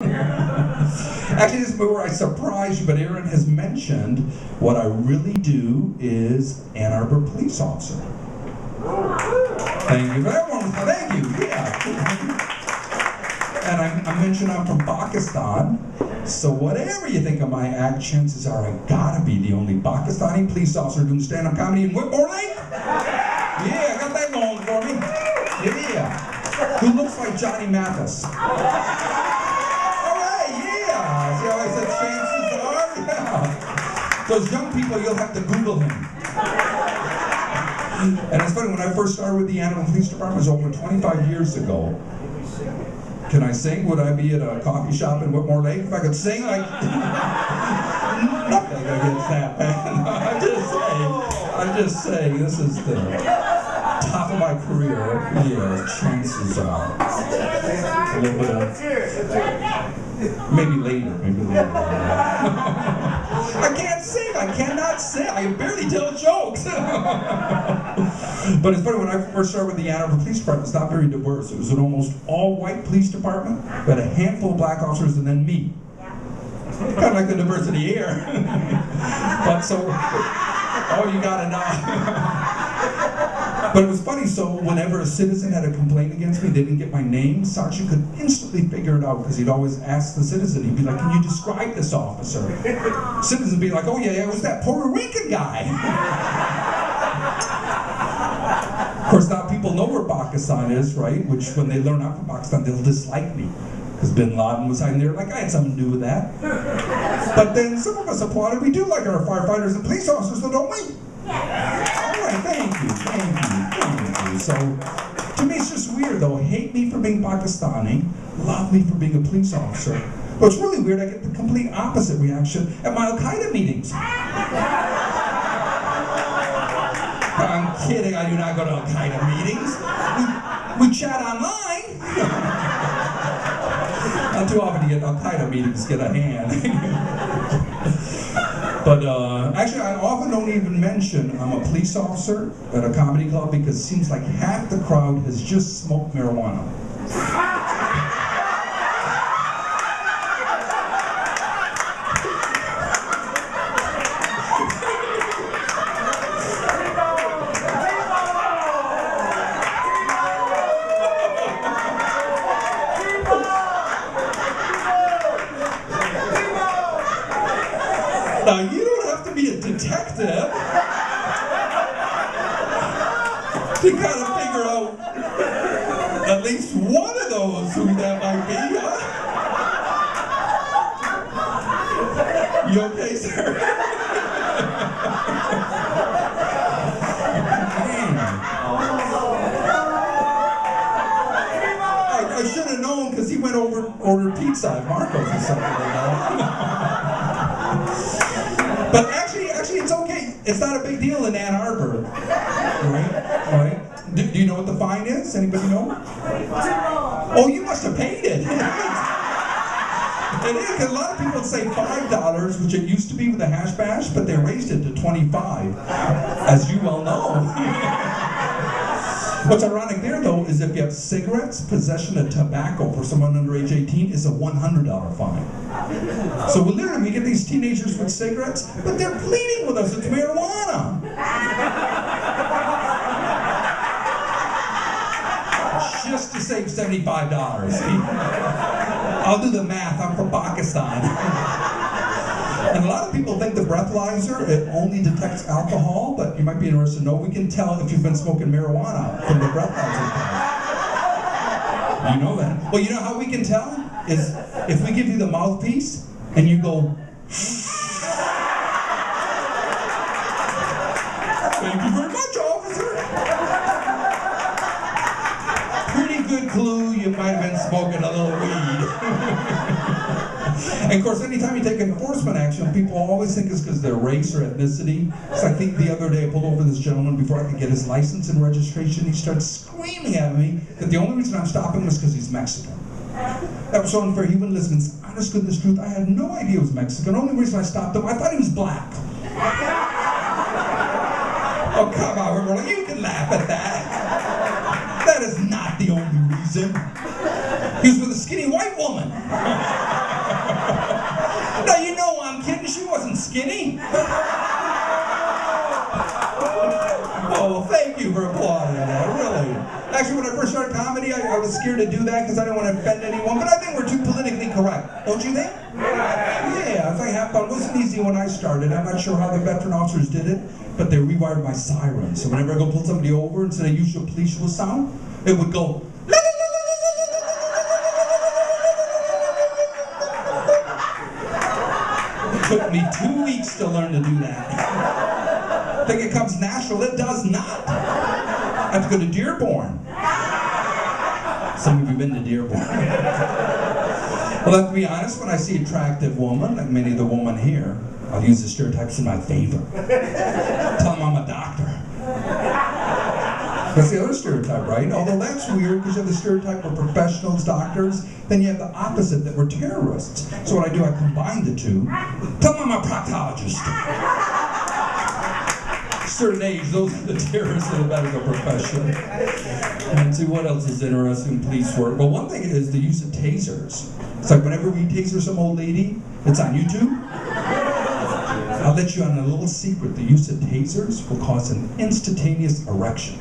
Actually, this is where I surprise you, but Aaron has mentioned what I really do is Ann Arbor police officer. Thank you. Everyone, thank you. Yeah. And I mentioned I'm from Pakistan, so whatever you think of my act, chances are I gotta be the only Pakistani police officer doing stand-up comedy in Whitmore Lake. Yeah, I got that going for me. Yeah. Who looks like Johnny Mathis. See how I said chances are? Yeah. Those young people, you'll have to Google him. And it's funny, when I first started with the Ann Arbor Police Department, it was over 25 years ago. Can I sing? Would I be at a coffee shop in Whitmore Lake if I could sing? Like, nothing against that, man. I'm just saying, this is the top of my career. Yeah, chances are. A little bit of, maybe later. I can't sing, I cannot sing, I barely tell jokes. But it's funny, when I first started with the Ann Arbor Police Department, it's not very diverse. It was an almost all-white police department. We had a handful of black officers and then me. Kind of like the diversity here. But so, oh, you gotta know. But it was funny, so whenever a citizen had a complaint against me, they didn't get my name, Sergeant could instantly figure it out, because he'd always ask the citizen, he'd be like, can you describe this officer? Citizens would be like, oh yeah, it was that Puerto Rican guy. Of course, now people know where Pakistan is, right? Which, when they learn I'm from Pakistan, they'll dislike me. Because Bin Laden was hiding there, like I had something to do with that. But then some of us applauded, we do like our firefighters and police officers, so don't we? Alright, thank you. So, to me it's just weird though. Hate me for being Pakistani, love me for being a police officer. But it's really weird, I get the complete opposite reaction at my Al-Qaeda meetings. I'm kidding, I do not go to Al-Qaeda meetings. We chat online. Not too often to get Al-Qaeda meetings get a hand. But actually, I often don't even mention I'm a police officer at a comedy club because it seems like half the crowd has just smoked marijuana. Now, you don't have to be a detective to kind of figure out at least one of those who that might be, huh? You okay, sir? I should have known, because he went over ordered pizza at Marco's or something like that. But actually, it's okay. It's not a big deal in Ann Arbor, right? Do you know what the fine is? Anybody know? Oh, you must have paid it. It is, because a lot of people say $5, which it used to be with a hash bash, but they raised it to $25, as you well know. What's ironic there, though, is if you have cigarettes, possession of tobacco for someone under age 18 is a $100 fine. So literally, we get these teenagers with cigarettes, but they're pleading with us, it's marijuana. Just to save $75. I'll do the math, I'm from Pakistan. And a lot of people think the breathalyzer, it only detects alcohol, but you might be interested to know, we can tell if you've been smoking marijuana from the breathalyzer. You know that. Well, you know how we can tell? Is if we give you the mouthpiece, and you go, thank you very much, officer. Pretty good clue you might have been smoking a little weed. And of course, anytime you take enforcement action, people always think it's because of their race or ethnicity. So I think the other day I pulled over this gentleman before I could get his license and registration. He started screaming at me that the only reason I'm stopping him was because he's Mexican. That was so unfair. He wouldn't listen. Honest goodness truth, I had no idea he was Mexican. The only reason I stopped him, I thought he was black. Oh, come on, you can laugh at that. That is not the only reason. He was with a skinny white woman. skinny? Oh, well, thank you for applauding that, really. Actually, when I first started comedy, I was scared to do that because I didn't want to offend anyone, but I think we're too politically correct. Don't you think? Yeah, it's like half fun. It wasn't easy when I started. I'm not sure how the veteran officers did it, but they rewired my siren. So whenever I go pull somebody over, instead of usual police sound, it would go, It took me 2 weeks to learn to do that. I think it comes natural. It does not. I have to go to Dearborn. Some of you have been to Dearborn. Well, I have to be honest, when I see an attractive woman, like many of the women here, I'll use the stereotypes in my favor. Tell them I'm a doctor. That's the other stereotype, right? Although that's weird because you have the stereotype of professionals, doctors, then you have the opposite that we're terrorists. So what I do, I combine the two. Tell them I'm a proctologist. Certain age, those are the terrorists in the medical profession. And see what else is interesting in police work. Well, one thing is the use of tasers. It's like whenever we taser some old lady, it's on YouTube. I'll let you on a little secret. The use of tasers will cause an instantaneous erection.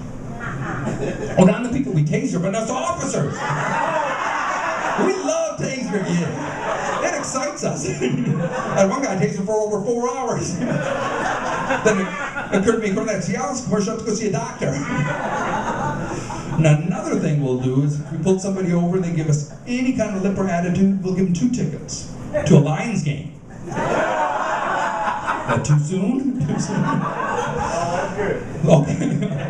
Oh, not the people we taser, but us officers. We love tasering you. It excites us. I had one guy tasered for over 4 hours. Then it occurred to me, according to that Cialis commercial, I have to go see a doctor. Now, another thing we'll do is if we pull somebody over and they give us any kind of lip or attitude, we'll give them 2 tickets to a Lions game. Too soon? Too soon? Okay.